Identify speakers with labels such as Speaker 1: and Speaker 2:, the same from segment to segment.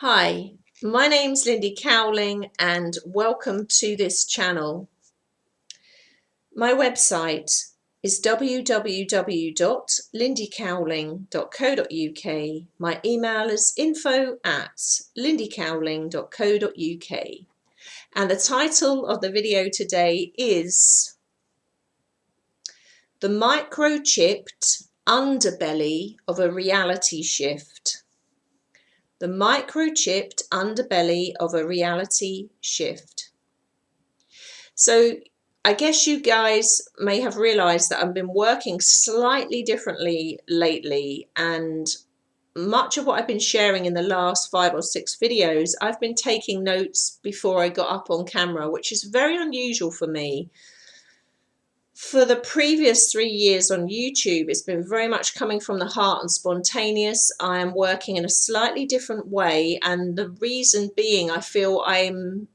Speaker 1: Hi, my name's Lindy Cowling and welcome to this channel. My website is www.lindycowling.co.uk. My email is info@lindycowling.co.uk. And the title of the video today is The Microchipped Underbelly of a Reality Shift. The microchipped underbelly of a reality shift. So I guess you guys may have realized that I've been working slightly differently lately, and much of what I've been sharing in the last 5 or 6 videos, I've been taking notes before I got up on camera, which is very unusual for me. For the previous 3 years on YouTube, it's been very much coming from the heart and spontaneous. I am working in a slightly different way, and the reason being I feel I'm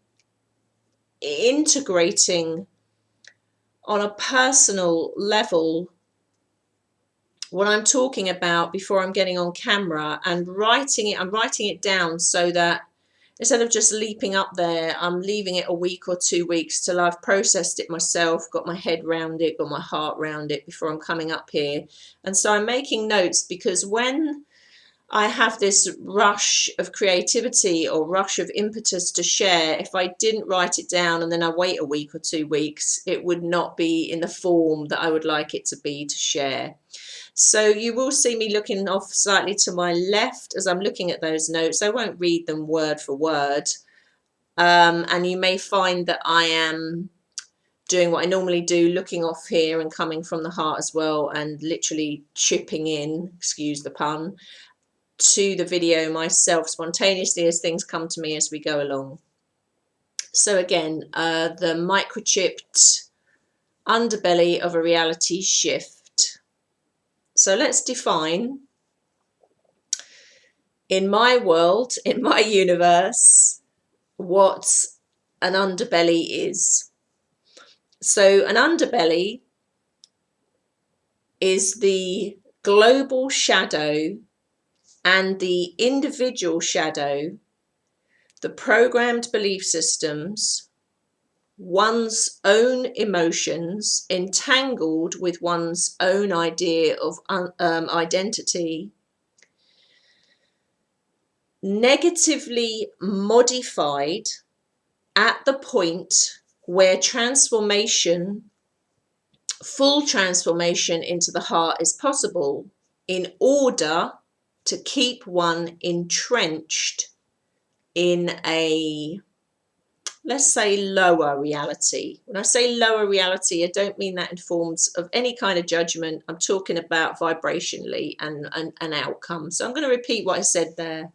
Speaker 1: integrating on a personal level what I'm talking about before I'm getting on camera and writing it. I'm writing it down so that instead of just leaping up there, I'm leaving it a week or 2 weeks till I've processed it myself, got my head round it, got my heart round it before I'm coming up here. And so I'm making notes, because when I have this rush of creativity or rush of impetus to share, if I didn't write it down and then I wait a week or 2 weeks, it would not be in the form that I would like it to be to share. So you will see me looking off slightly to my left as I'm looking at those notes. I won't read them word for word. And you may find that I am doing what I normally do, looking off here and coming from the heart as well, and literally chipping in, excuse the pun, to the video myself spontaneously as things come to me as we go along. So again, the microchipped underbelly of a reality shift. So let's define, in my world, in my universe, what an underbelly is. So an underbelly is the global shadow and the individual shadow, the programmed belief systems, one's own emotions entangled with one's own idea of identity, negatively modified at the point where transformation, full transformation into the heart is possible, in order to keep one entrenched in a, let's say, lower reality. When I say lower reality, I don't mean that in forms of any kind of judgment. I'm talking about vibrationally and an outcome. So I'm going to repeat what I said there.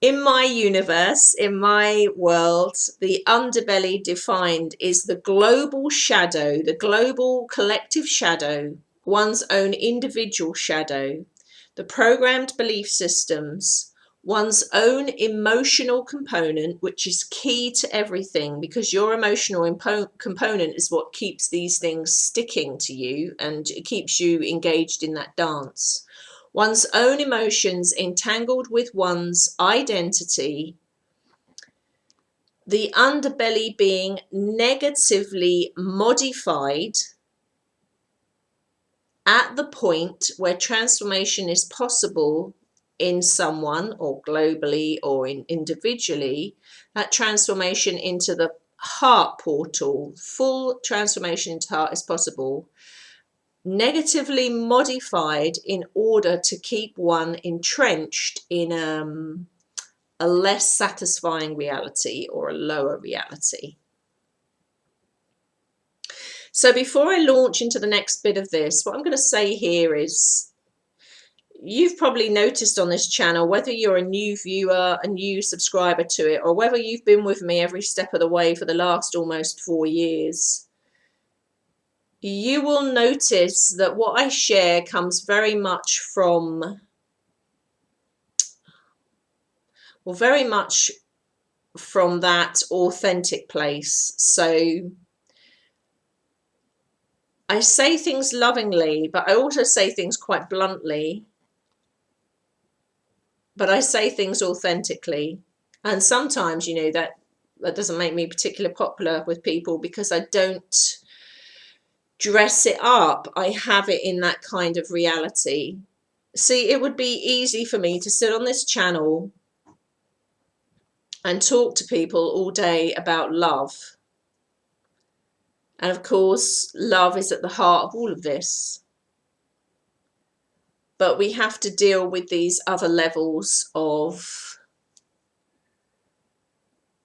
Speaker 1: In my universe, in my world, the underbelly defined is the global shadow, the global collective shadow, one's own individual shadow, the programmed belief systems, one's own emotional component, which is key to everything, because your emotional component is what keeps these things sticking to you, and it keeps you engaged in that dance. One's own emotions entangled with one's identity, the underbelly being negatively modified at the point where transformation is possible in someone, or globally, or individually, that transformation into the heart portal, full transformation into heart is possible, negatively modified in order to keep one entrenched in a less satisfying reality or a lower reality. So before I launch into the next bit of this, what I'm going to say here is, you've probably noticed on this channel, whether you're a new viewer, a new subscriber to it, or whether you've been with me every step of the way for the last almost 4 years, you will notice that what I share comes very much from, well, very much from that authentic place. So I say things lovingly, but I also say things quite bluntly. but I say things authentically. And sometimes, you know, that doesn't make me particularly popular with people because I don't dress it up. I have it in that kind of reality. See, it would be easy for me to sit on this channel and talk to people all day about love. And of course, love is at the heart of all of this. But we have to deal with these other levels of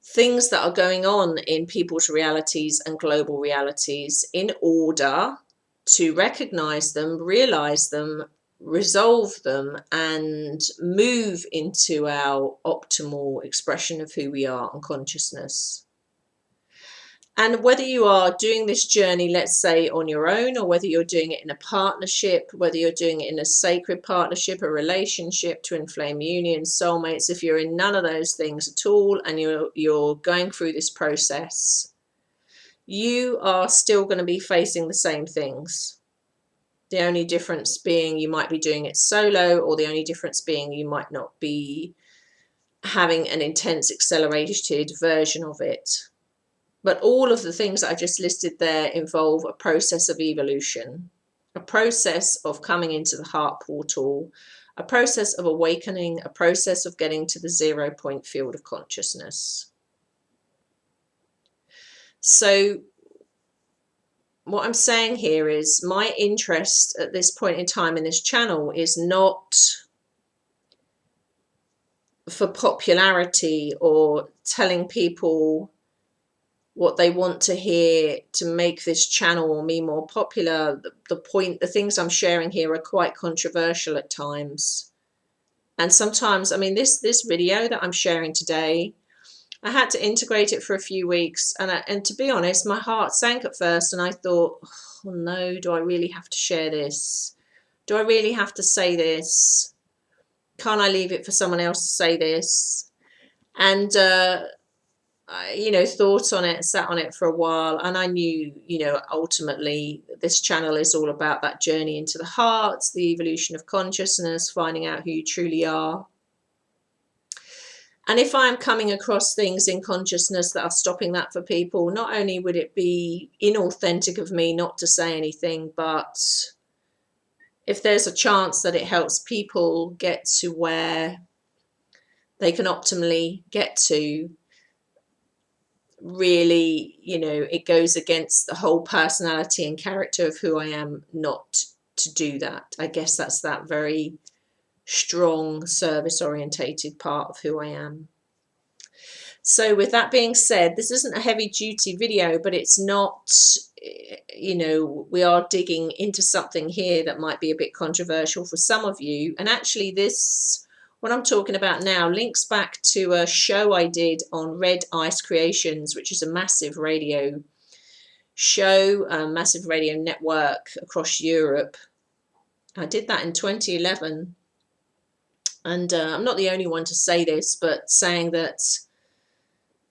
Speaker 1: things that are going on in people's realities and global realities in order to recognize them, realize them, resolve them, and move into our optimal expression of who we are and consciousness. And whether you are doing this journey, let's say on your own, or whether you're doing it in a partnership, whether you're doing it in a sacred partnership, a relationship, twin flame union, soulmates, if you're in none of those things at all and you're going through this process, you are still going to be facing the same things. The only difference being you might be doing it solo, or the only difference being you might not be having an intense accelerated version of it. But all of the things that I just listed there involve a process of evolution, a process of coming into the heart portal, a process of awakening, a process of getting to the 0 point field of consciousness. So what I'm saying here is my interest at this point in time in this channel is not for popularity or telling people what they want to hear to make this channel or me more popular. The things I'm sharing here are quite controversial at times. And sometimes, I mean, this video that I'm sharing today, I had to integrate it for a few weeks. And to be honest, my heart sank at first. And I thought, oh no, do I really have to share this? Do I really have to say this? Can't I leave it for someone else to say this? And you know, thought on it, sat on it for a while, and I knew, you know, ultimately this channel is all about that journey into the heart, the evolution of consciousness, finding out who you truly are. And if I'm coming across things in consciousness that are stopping that for people, not only would it be inauthentic of me not to say anything, but if there's a chance that it helps people get to where they can optimally get to, really, you know, it goes against the whole personality and character of who I am not to do that. I guess that's that very strong service orientated part of who I am. So with that being said, this isn't a heavy duty video, but it's not, you know, we are digging into something here that might be a bit controversial for some of you. And actually this, what I'm talking about now, links back to a show I did on Red Ice Creations, which is a massive radio show, a massive radio network across Europe. I did that in 2011. And I'm not the only one to say this, but saying that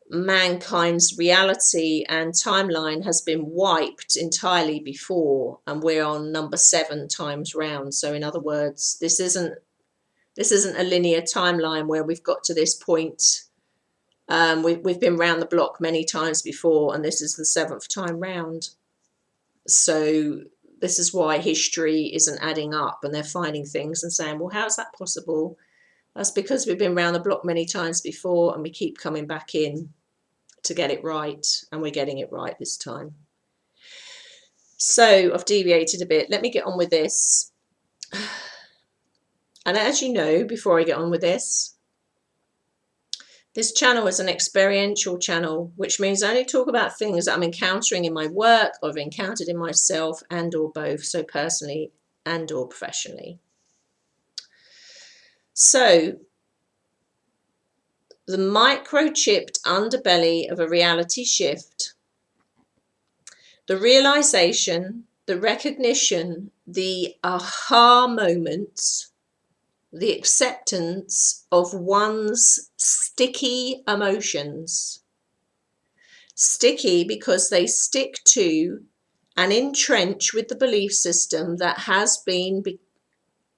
Speaker 1: mankind's reality and timeline has been wiped entirely before, and we're on number 7 times round. So in other words, this isn't a linear timeline where we've got to this point. We've been round the block many times before, and this is the 7th time round. So this is why history isn't adding up, and they're finding things and saying, well, how's that possible? That's because we've been round the block many times before, and we keep coming back in to get it right, and we're getting it right this time. So I've deviated a bit. Let me get on with this. And as you know, before I get on with this channel is an experiential channel, which means I only talk about things that I'm encountering in my work or I've encountered in myself, and or both, so personally and or professionally. So the microchipped underbelly of a reality shift, the realization, the recognition, the aha moment, the acceptance of one's sticky emotions. Sticky because they stick to and entrench with the belief system that has been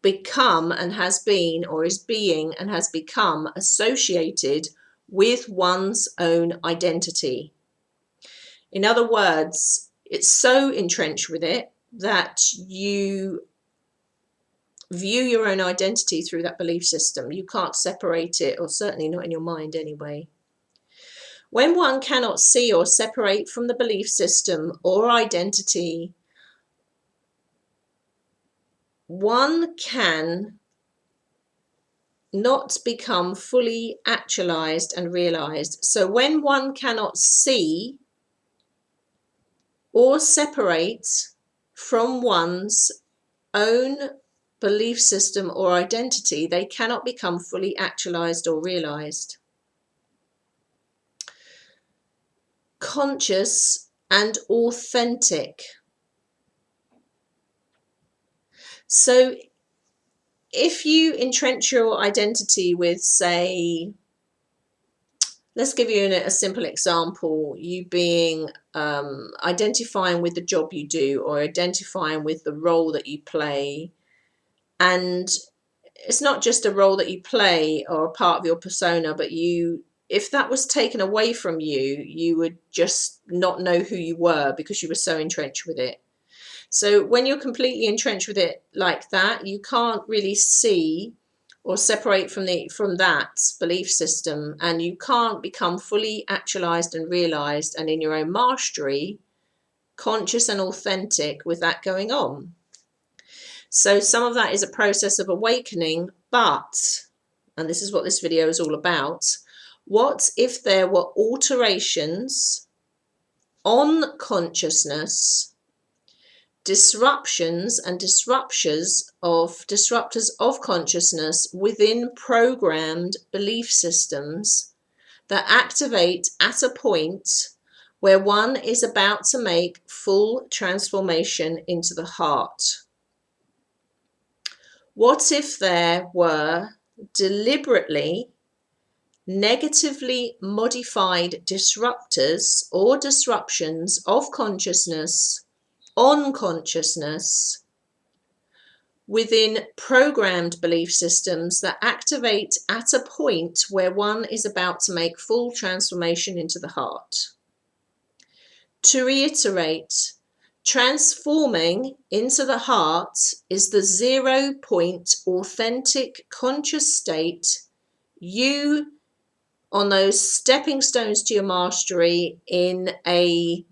Speaker 1: become and has been, or is being and has become, associated with one's own identity. In other words, it's so entrenched with it that you view your own identity through that belief system. You can't separate it, or certainly not in your mind anyway. When one cannot see or separate from the belief system or identity, one can not become fully actualized and realized. So when one cannot see or separate from one's own belief system or identity, they cannot become fully actualized or realized. Conscious and authentic. So if you entrench your identity with, say, let's give you a simple example, you being identifying with the job you do, or identifying with the role that you play, and it's not just a role that you play or a part of your persona, but if that was taken away from you, you would just not know who you were because you were so entrenched with it. So when you're completely entrenched with it like that, you can't really see or separate from that belief system, and you can't become fully actualized and realized and in your own mastery, conscious and authentic with that going on. So some of that is a process of awakening, but, and this is what this video is all about, what if there were alterations on consciousness, disruptions and disruptors of consciousness within programmed belief systems that activate at a point where one is about to make full transformation into the heart? What if there were deliberately negatively modified disruptors or disruptions of consciousness on consciousness within programmed belief systems that activate at a point where one is about to make full transformation into the heart? To reiterate, transforming into the heart is the 0 point authentic conscious state, you on those stepping stones to your mastery in a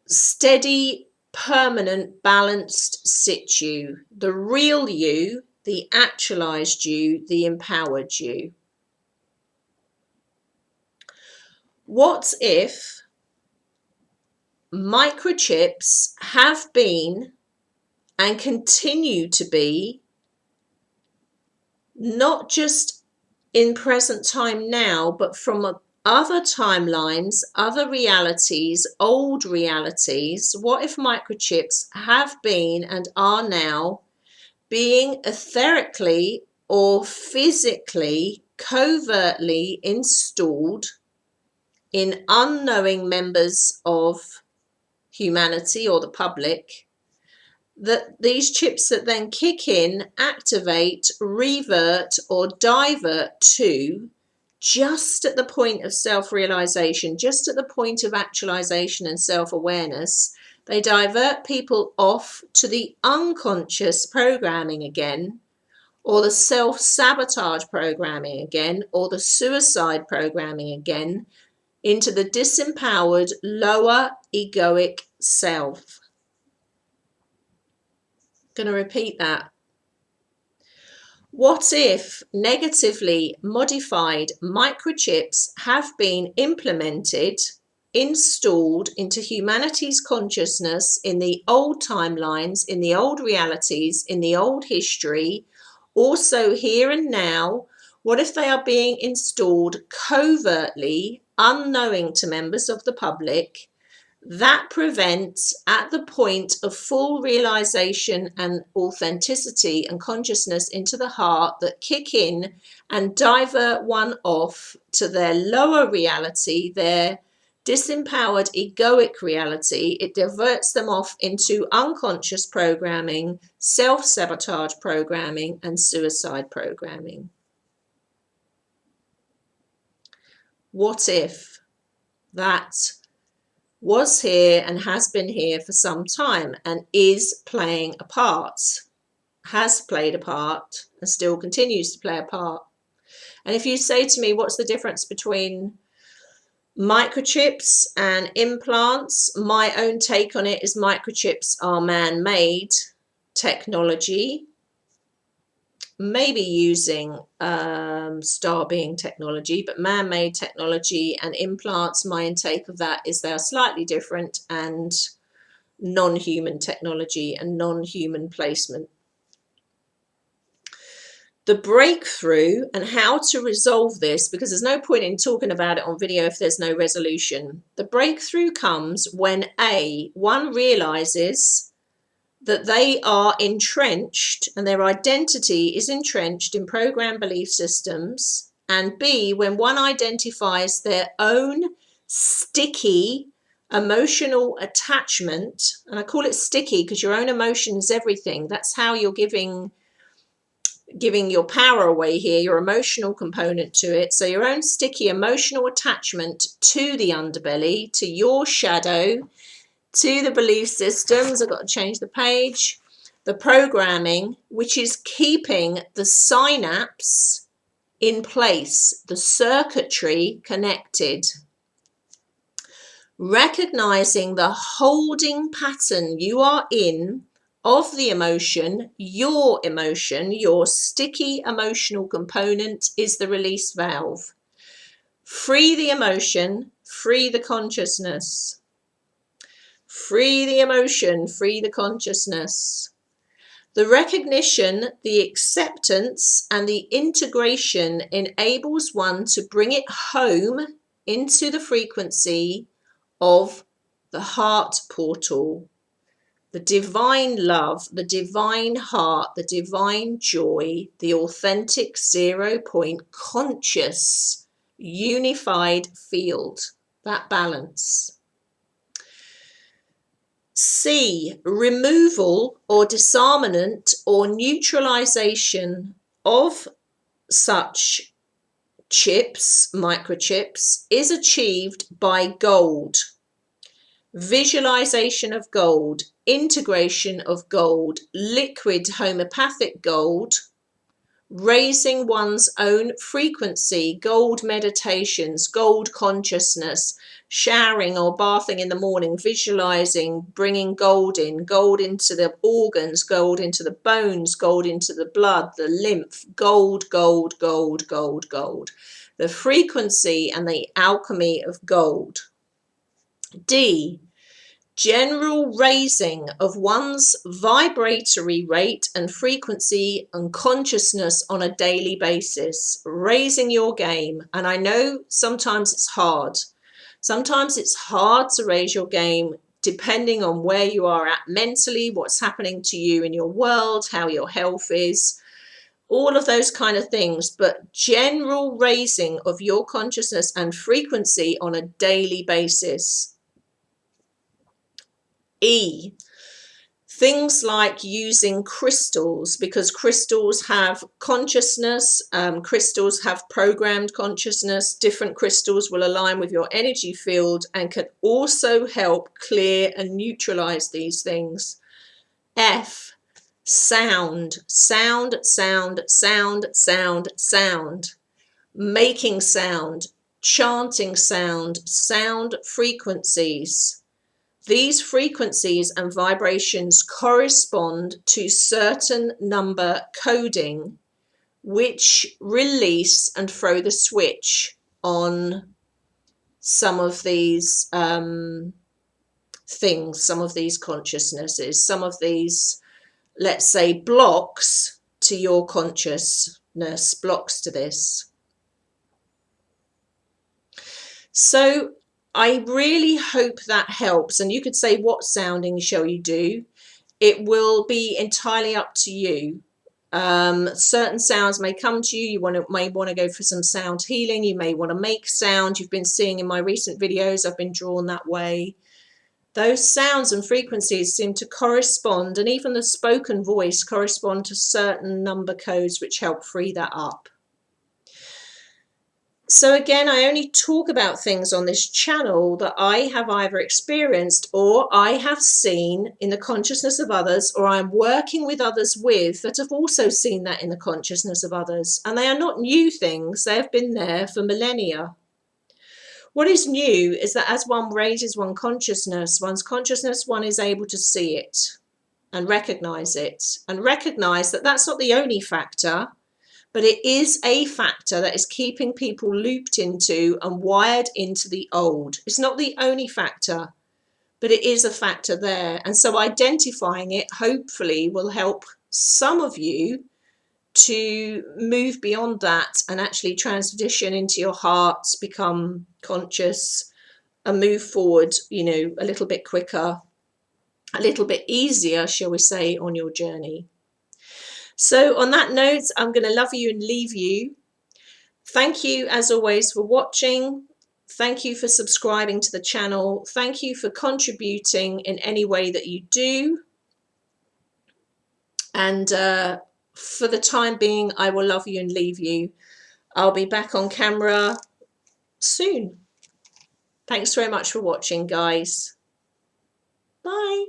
Speaker 1: steady, permanent, balanced situ. The real you, the actualized you, the empowered you. What if microchips have been and continue to be, not just in present time now, but from other timelines, other realities, old realities? What if microchips have been and are now being etherically or physically, covertly installed in unknowing members of humanity or the public, that these chips that then kick in, activate, revert or divert to, just at the point of self-realization, just at the point of actualization and self-awareness, they divert people off to the unconscious programming again, or the self-sabotage programming again, or the suicide programming again, into the disempowered lower egoic self. I'm going to repeat that. What if negatively modified microchips have been implemented, installed into humanity's consciousness in the old timelines, in the old realities, in the old history, also here and now? What if they are being installed covertly, unknowing to members of the public, that prevents at the point of full realization and authenticity and consciousness into the heart, that kick in and divert one off to their lower reality, their disempowered egoic reality, it diverts them off into unconscious programming, self-sabotage programming, and suicide programming. What if that was here and has been here for some time and is playing a part, has played a part, and still continues to play a part? And if you say to me, what's the difference between microchips and implants? My own take on it is microchips are man-made technology, maybe using star being technology, but man-made technology. And implants, my intake of that is they're slightly different and non-human technology and non-human placement. The breakthrough and how to resolve this, because there's no point in talking about it on video if there's no resolution. The breakthrough comes when one realizes that they are entrenched and their identity is entrenched in programmed belief systems, and B, when one identifies their own sticky emotional attachment. And I call it sticky because your own emotion is everything. That's how you're giving your power away here, your emotional component to it. So your own sticky emotional attachment to the underbelly, to your shadow, to the belief systems. I've got to change the page. The programming, which is keeping the synapse in place, the circuitry connected. Recognizing the holding pattern you are in of the emotion, your sticky emotional component is the release valve. Free the emotion, free the consciousness. Free the emotion, free the consciousness. The recognition, the acceptance, and the integration enables one to bring it home into the frequency of the heart portal, the divine love, the divine heart, the divine joy, the authentic 0 point conscious unified field, that balance. C, removal or disarmament or neutralization of such chips, microchips, is achieved by gold. Visualization of gold, integration of gold, liquid homeopathic gold, raising one's own frequency, gold meditations, gold consciousness, showering or bathing in the morning, visualizing, bringing gold into the organs, gold into the bones, gold into the blood, the lymph, gold, gold, gold, gold, gold. The frequency and the alchemy of gold. D, general raising of one's vibratory rate and frequency and consciousness on a daily basis, raising your game. And I know sometimes it's hard. Sometimes it's hard to raise your game depending on where you are at mentally, what's happening to you in your world, how your health is, all of those kind of things. But general raising of your consciousness and frequency on a daily basis. E, things like using crystals, because crystals have consciousness, crystals have programmed consciousness. Different crystals will align with your energy field and can also help clear and neutralize these things. F, sound, sound, sound, sound, sound, sound, making sound, chanting sound, sound frequencies. These frequencies and vibrations correspond to certain number coding, which release and throw the switch on some of these things, some of these consciousnesses, some of these, let's say, blocks to your consciousness, blocks to this. So I really hope that helps. And you could say, what sounding shall you do? It will be entirely up to you. Certain sounds may come to you. May want to go for some sound healing. You may want to make sound. You've been seeing in my recent videos, I've been drawn that way. Those sounds and frequencies seem to correspond, and even the spoken voice correspond to certain number codes which help free that up. So again, I only talk about things on this channel that I have either experienced or I have seen in the consciousness of others, or I'm working with others with that have also seen that in the consciousness of others. And they are not new things. They have been there for millennia. What is new is that as one raises one's consciousness, one is able to see it and recognize that that's not the only factor. But it is a factor that is keeping people looped into and wired into the old. It's not the only factor, but it is a factor there. And so identifying it hopefully will help some of you to move beyond that and actually transition into your hearts, become conscious and move forward, you know, a little bit quicker, a little bit easier, shall we say, on your journey. So on that note, I'm going to love you and leave you. Thank you, as always, for watching. Thank you for subscribing to the channel. Thank you for contributing in any way that you do. And for the time being, I will love you and leave you. I'll be back on camera soon. Thanks very much for watching, guys. Bye.